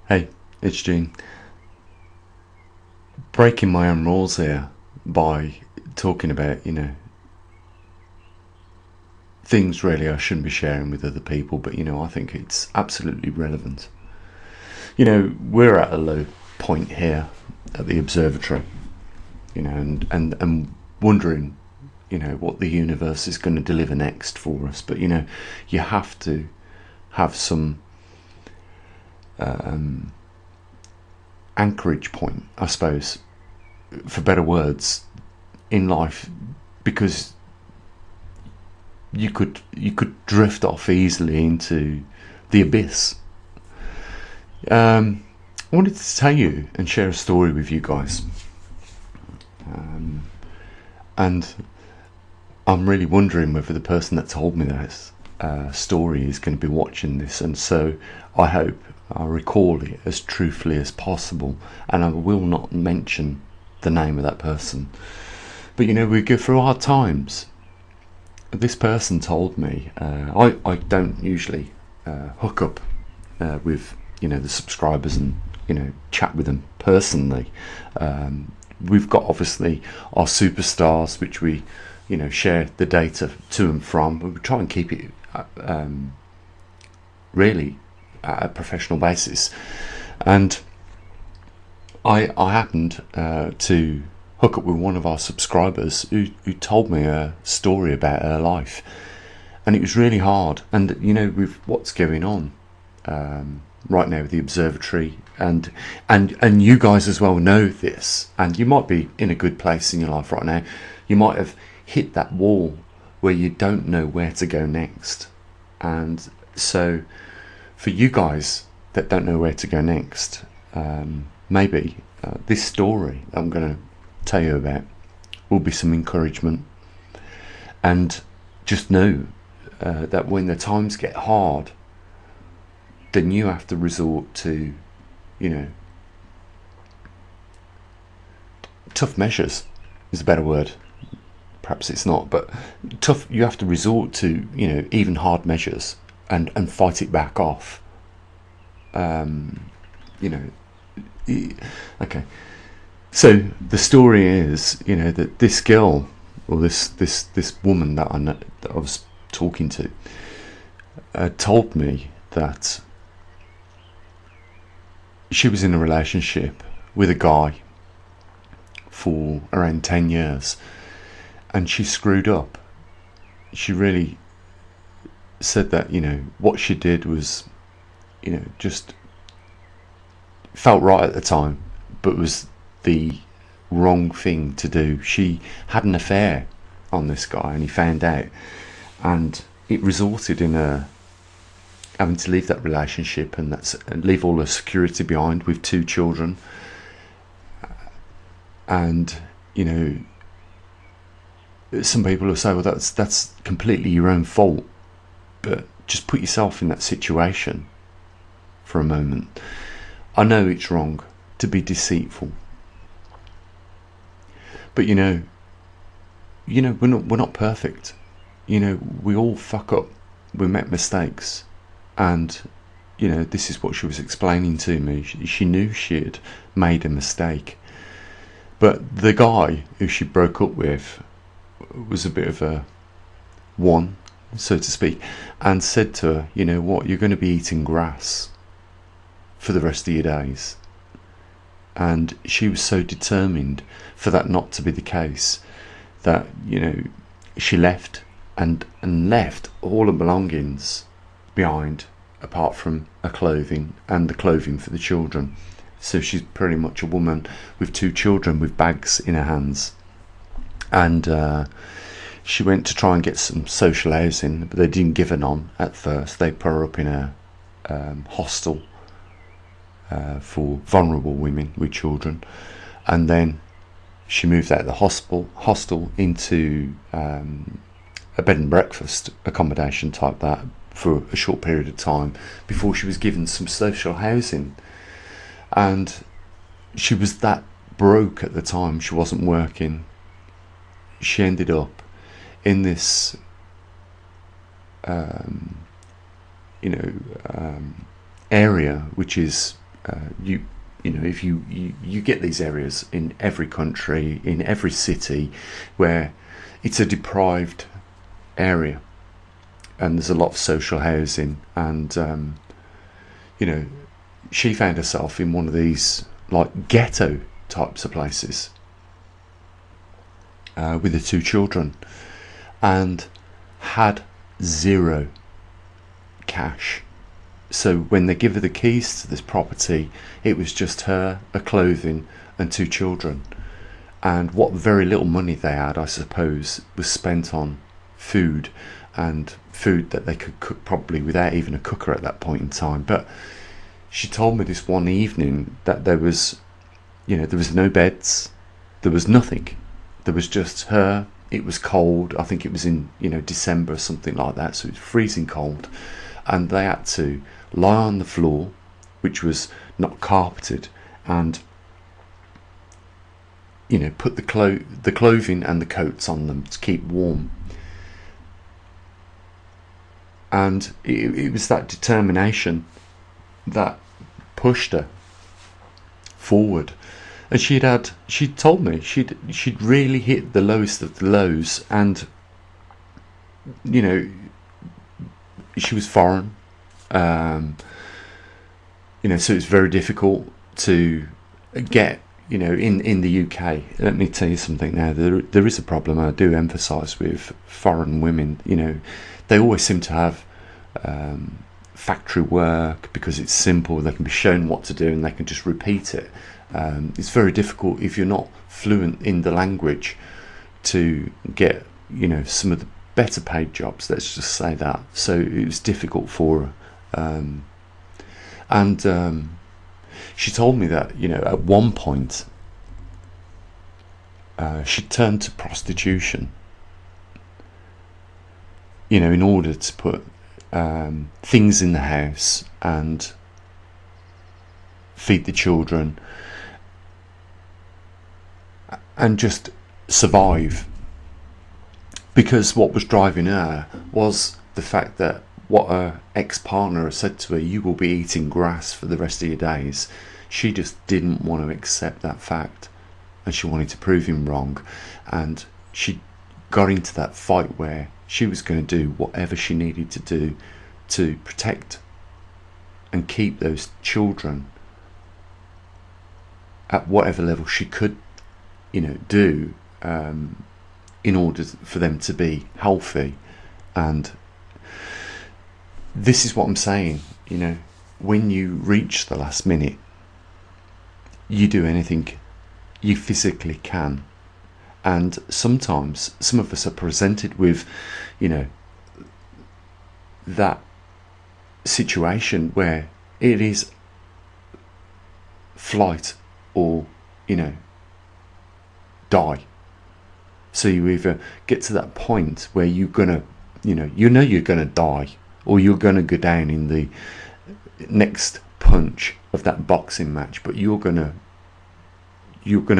Hey, it's Gene. Breaking my own rules here by talking about, things really I shouldn't be sharing with other people, but, I think it's absolutely relevant. We're at a low point here at the observatory, and wondering, what the universe is going to deliver next for us. But, you have to have some anchorage point, I suppose, for better words, in life, because you could drift off easily into the abyss. I wanted to tell you and share a story with you guys, and I'm really wondering whether the person that told me this story is going to be watching this, and so I hope I recall it as truthfully as possible, and I will not mention the name of that person. But we go through hard times. This person told me, I don't usually hook up with the subscribers and chat with them personally. We've got obviously our superstars, which we share the data to and from. We try and keep it really at a professional basis. And I happened to hook up with one of our subscribers who told me a story about her life, and it was really hard. And with what's going on right now with the observatory, and you guys as well know this, and you might be in a good place in your life right now. You might have hit that wall where you don't know where to go next. And so for you guys that don't know where to go next, maybe this story I'm going to tell you about will be some encouragement. And just know that when the times get hard, then you have to resort to tough measures is a better word. Perhaps it's not, but tough. You have to resort to even hard measures and fight it back off. Okay. So the story is, that this girl, or this woman that I was talking to, told me that she was in a relationship with a guy for around 10 years, and she screwed up. She really said that what she did was just felt right at the time, but was the wrong thing to do. She had an affair on this guy, and he found out, and it resulted in her having to leave that relationship and leave all her security behind with 2 children. And some people will say, well, that's completely your own fault. But just put yourself in that situation for a moment. I know it's wrong to be deceitful, but we're not perfect. We all fuck up. We make mistakes, and this is what she was explaining to me. She knew she had made a mistake, but the guy who she broke up with was a bit of a one, so to speak, and said to her, what, you're going to be eating grass for the rest of your days. And she was so determined for that not to be the case that she left and left all her belongings behind, apart from her clothing and the clothing for the children. So she's pretty much a woman with 2 children with bags in her hands. And she went to try and get some social housing, but they didn't give her none at first. They put her up in a hostel for vulnerable women with children, and then she moved out of the hostel into a bed and breakfast accommodation type that for a short period of time before she was given some social housing. And she was that broke at the time. She wasn't working. She ended up in this area which is You know, if you get these areas in every country, in every city, where it's a deprived area, and there's a lot of social housing, and you know, she found herself in one of these like ghetto types of places with the two children, and had zero cash. So when they give her the keys to this property, it was just her, her clothing, and two children. And what very little money they had, I suppose, was spent on food, and food that they could cook probably without even a cooker at that point in time. But she told me this one evening that there was, you know, there was no beds, there was nothing. There was just her. It was cold. I think it was in, you know, December or something like that. So it was freezing cold, and they had to lie on the floor, which was not carpeted, and, you know, put the clothing and the coats on them to keep warm. And it was that determination that pushed her forward. And she'd told me she'd really hit the lowest of the lows, and, you know, she was foreign, you know, so it's very difficult to get, you know, in the UK. Let me tell you something now. There is a problem I do emphasise with foreign women. You know, they always seem to have factory work because it's simple. They can be shown what to do and they can just repeat it. It's very difficult if you're not fluent in the language to get, you know, some of the better paid jobs, let's just say that. So it was difficult for her. And she told me that, you know, at one point she turned to prostitution, you know, in order to put things in the house and feed the children and just survive. Because what was driving her was the fact that what her ex-partner had said to her, you will be eating grass for the rest of your days. She just didn't want to accept that fact, and she wanted to prove him wrong. And she got into that fight where she was going to do whatever she needed to do to protect and keep those children at whatever level she could, you know, do in order for them to be healthy. And this is what I'm saying, you know, when you reach the last minute, you do anything you physically can. And sometimes some of us are presented with, you know, that situation where it is flight or, you know, die. So you either get to that point where you're gonna, you know you're gonna die, or you're gonna go down in the next punch of that boxing match, but you're gonna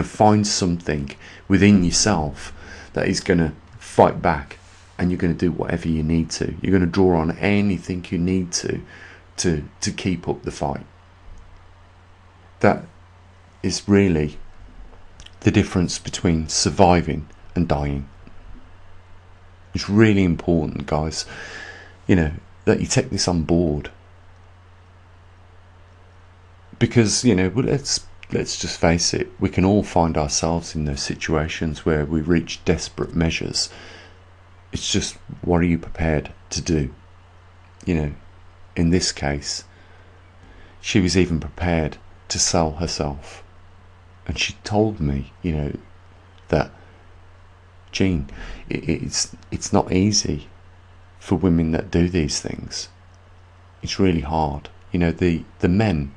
find something within yourself that is gonna fight back, and you're gonna do whatever you need to. You're gonna draw on anything you need to keep up the fight. That is really the difference between surviving and dying. It's really important, guys, you know, that you take this on board, because, you know, well, let's just face it, we can all find ourselves in those situations where we reach desperate measures. It's just, what are you prepared to do? You know, in this case, she was even prepared to sell herself. And she told me, you know, that, Jean, it's not easy for women that do these things. It's really hard. You know, the men,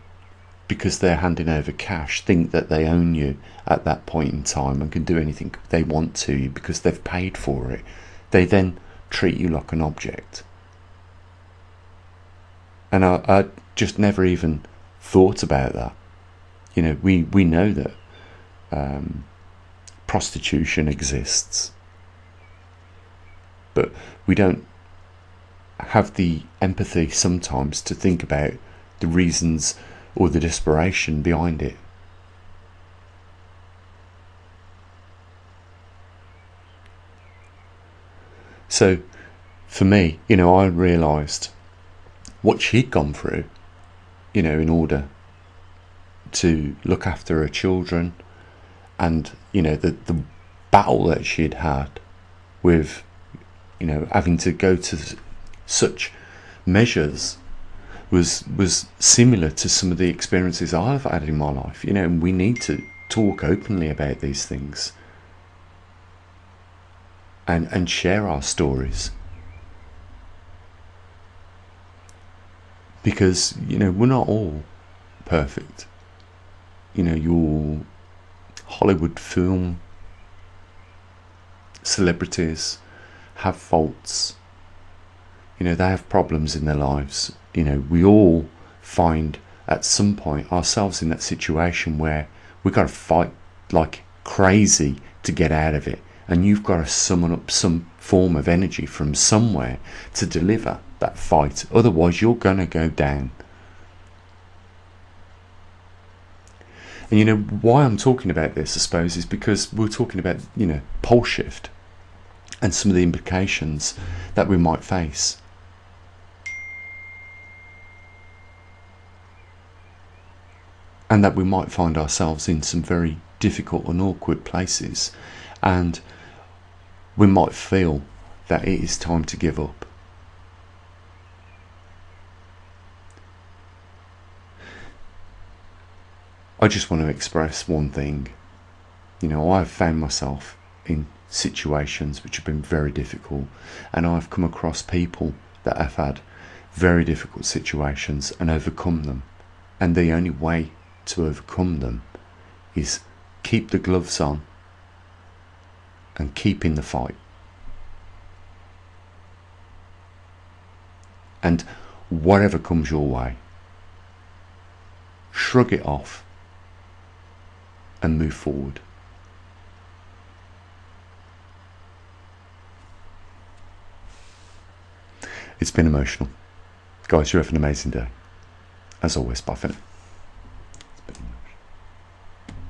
because they're handing over cash, think that they own you at that point in time and can do anything they want to you because they've paid for it. They then treat you like an object. And I just never even thought about that. You know, we know that prostitution exists, but we don't have the empathy sometimes to think about the reasons or the desperation behind it. So for me, I realised what she'd gone through, in order to look after her children, and the battle that she'd had with having to go to such measures was similar to some of the experiences I've had in my life. And we need to talk openly about these things and share our stories, because we're not all perfect. Your Hollywood film celebrities have faults. They have problems in their lives. We all find at some point ourselves in that situation where we've got to fight like crazy to get out of it, and you've got to summon up some form of energy from somewhere to deliver that fight. Otherwise you're going to go down. And why I'm talking about this, I suppose, is because we're talking about pole shift and some of the implications that we might face. And that we might find ourselves in some very difficult and awkward places, and we might feel that it is time to give up. I just want to express one thing. I've found myself in situations which have been very difficult, and I've come across people that have had very difficult situations and overcome them. And the only way to overcome them is keep the gloves on and keep in the fight. And whatever comes your way, shrug it off and move forward. It's been emotional. Guys, you have an amazing day. As always, bye for now.